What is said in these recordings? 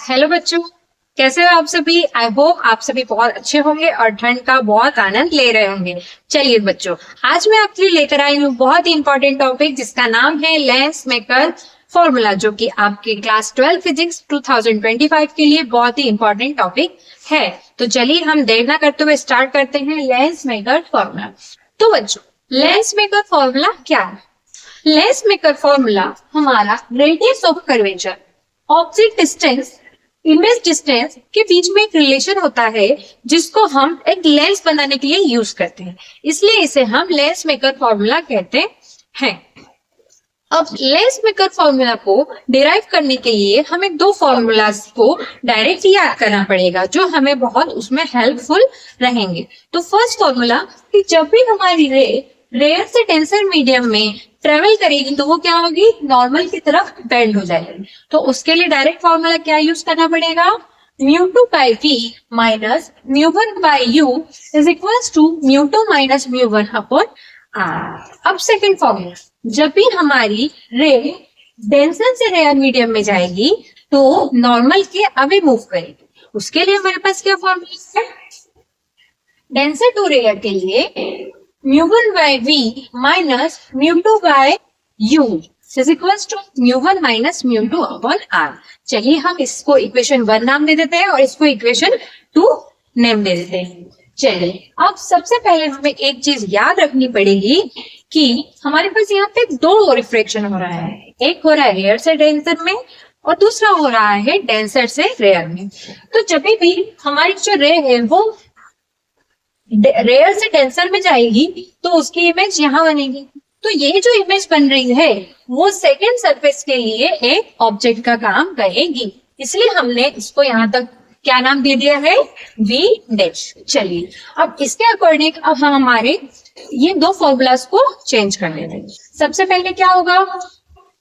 Hello बच्चों, कैसे हो आप सभी। आई होप आप सभी बहुत अच्छे होंगे और ठंड का बहुत आनंद ले रहे होंगे। चलिए बच्चों, आज मैं आपके लिए लेकर आई हूँ बहुत ही इंपॉर्टेंट टॉपिक जिसका नाम है लेंस मेकर फॉर्मूला, जो कि आपके क्लास 12 फिजिक्स 2025 के लिए बहुत ही इंपॉर्टेंट टॉपिक है। तो चलिए हम देर ना करते हुए स्टार्ट करते हैं लेंस मेकर फॉर्मूला। तो बच्चों, लेंस मेकर फॉर्मूला क्या है? लेंस मेकर फॉर्मूला हमारा radius of curvature, object distance, image distance के बीच में एक रिलेशन होता है जिसको हम एक लेंस बनाने के लिए यूज करते हैं, इसलिए इसे हम लेंस मेकर फॉर्मूला कहते हैं। अब लेंस मेकर फॉर्मूला को डिराइव करने के लिए हमें दो फॉर्मूलाज को डायरेक्ट याद करना पड़ेगा जो हमें बहुत उसमें हेल्पफुल रहेंगे। तो फर्स्ट फॉर्मूला कि जब भी हमारी रे रेयर से डेंसर मीडियम में ट्रेवल करेगी तो वो क्या होगी, नॉर्मल की तरफ बेंड हो जाएगी। तो उसके लिए डायरेक्ट फॉर्मूला क्या यूज करना पड़ेगा, μ2 by v minus μ1 by u is equals to μ2 minus μ1 upon r. अब सेकंड फॉर्मूला, जब भी हमारी रे डेंसर से रेयर मीडियम में जाएगी तो नॉर्मल के अवे मूव करेगी। उसके लिए हमारे पास क्या फॉर्मूला है, डेंसर टू रेयर के लिए μ1 by v minus μ2 by u is equals to μ1 minus μ2 upon r। चलिए हम इसको इक्वेशन 1 नाम दे देते हैं और इसको इक्वेशन 2 नेम दे देते हैं। चलिए अब सबसे पहले हमें एक चीज याद रखनी पड़ेगी कि हमारे पास यहाँ पे दो रिफ्रैक्शन हो रहा है, एक हो रहा है रेयर से डेंसर में और दूसरा हो रहा है डेंसर से रेयर में। तो जब भी हमारी जो रे है वो रेयर से डेंसर में जाएगी तो उसकी इमेज यहाँ बनेगी। तो ये जो इमेज बन रही है वो सेकेंड सरफेस के लिए एक ऑब्जेक्ट का काम करेगी, इसलिए हमने इसको यहाँ तक क्या नाम दे दिया है, v डैश। चलिए अब इसके अकॉर्डिंग अब हम हमारे ये दो फॉर्मूलाज को चेंज कर लेते हैं। सबसे पहले क्या होगा,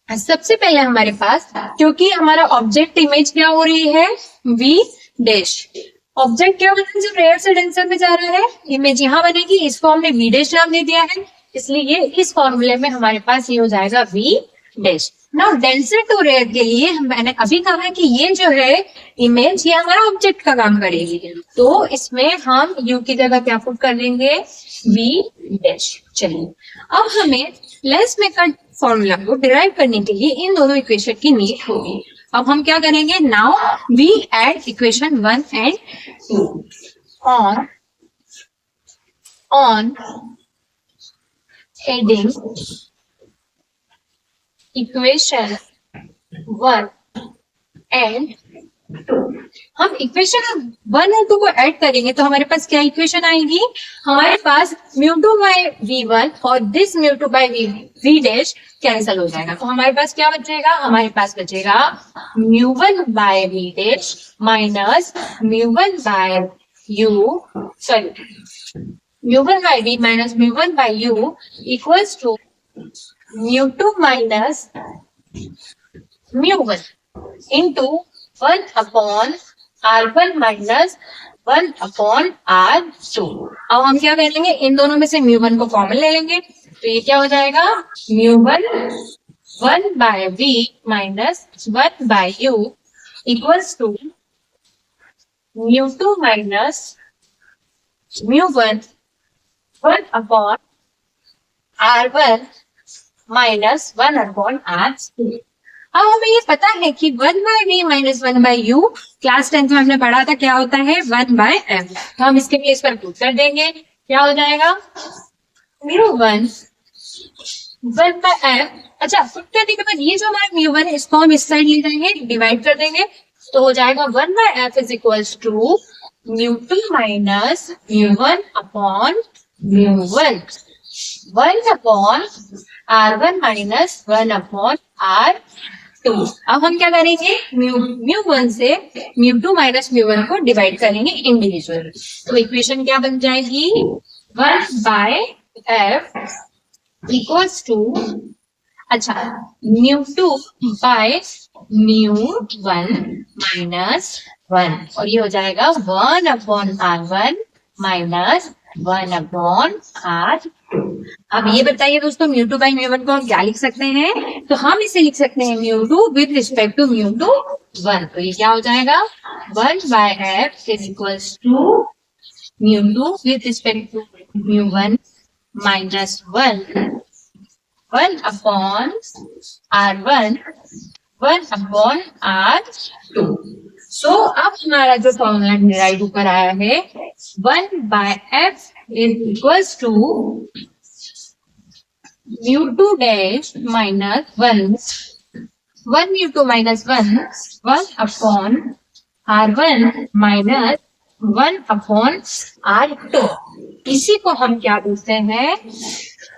सबसे पहले हमारे पास क्योंकि हमारा ऑब्जेक्ट इमेज क्या हो रही है, v डैश, ऑब्जेक्ट क्या बना जो रेयर से डेंसर में जा रहा है, इमेज यहाँ बनेगी, इसको हमने v डैश नाम दे दिया है, इसलिए इस फॉर्मूले में हमारे पास ये हो जाएगा v dash. Now denser to rarer के लिए मैंने अभी कहा कि ये जो है इमेज ये हमारा ऑब्जेक्ट का काम करेगी, तो इसमें हम u की जगह क्या पुट कर देंगे, v डैश। चलिए अब हमें लेंस मेकर फॉर्मूला को डिराइव करने के लिए इन दोनों इक्वेशन की नीड होगी। अब हम क्या करेंगे, now we add equation 1 and 2 on adding equation 1 and 2। हम इक्वेशन 1 और 2 को ऐड करेंगे तो हमारे पास क्या इक्वेशन आएगी, हमारे पास μ2 बाय v1 और this μ2 by v dash cancel हो जाएगा। तो हमारे पास क्या बचेगा, हमारे पास बचेगा μ1 by v dash minus μ1 by u, sorry μ1 by v minus μ1 by u equals to μ2 minus μ1 into 1 upon r1 minus 1 upon r2। अब हम क्या करेंगे, इन दोनों में से μ1 को कॉमन ले लेंगे, तो ये क्या हो जाएगा, μ1 1 by v minus 1 by u equals to μ2 minus μ1 1 upon r1 minus 1 upon r2। अब हमें ये पता है कि 1 by v minus 1 by u class 10th में हमने पढ़ा था क्या होता है, 1 बाय f। तो हम इसके प्लेस पर पुट कर देंगे, क्या हो जाएगा, μ1 1 बाय f। अच्छा, पुट करने के बाद ये जो हमारा μ1 है इसको हम इस साइड ले जाएंगे, डिवाइड कर देंगे, तो हो जाएगा 1 by f is equals to μ2 minus μ1 upon μ1 1 upon r1 minus 1 upon r2। अब हम क्या करेंगे, μ1 से μ2 माइनस μ1 को डिवाइड करेंगे इंडिविजुअल, तो इक्वेशन क्या बन जाएगी, 1 बाय f इक्वल्स टू, अच्छा μ2 बाय μ1 माइनस 1 और ये हो जाएगा 1 upon r1 minus 1 upon r2। अब ये बताइए दोस्तों, mu two by mu one को हम क्या लिख सकते हैं? तो हम इसे लिख सकते हैं mu two with respect to mu two one. तो ये क्या हो जाएगा? 1/f is equals to mu two with respect to mu one minus 1 upon R1 1 upon R2। So अब हमारा जो फॉर्मूला डिराइव ऊपर आया है 1/f is equals to mu two dash minus 1 mu two minus 1 upon R1 minus 1 upon R2। इसी को हम क्या बोलते हैं?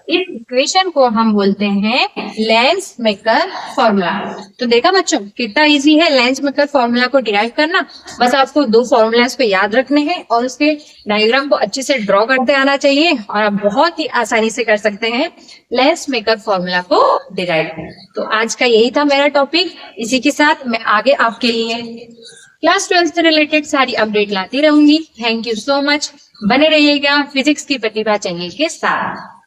इस इक्वेशन को हम बोलते हैं लेंस मेकर फॉर्मूला। तो देखा बच्चों कितना इजी है लेंस मेकर फॉर्मूला को डिराइव करना। बस आपको दो फॉर्मूलाज को याद रखने हैं और उसके डायग्राम को अच्छे से ड्रॉ करते आना चाहिए और आप बहुत ही आसानी से कर सकते हैं लेंस मेकर फॉर्मूला को डिराइव। तो आज का यही था मेरा टॉपिक। इसी के साथ मैं आगे आपके लिए क्लास 12 से रिलेटेड सारी अपडेट लाती रहूंगी। Thank you so much. बने रहिएगा फिजिक्स की प्रतिभा चैनल के साथ।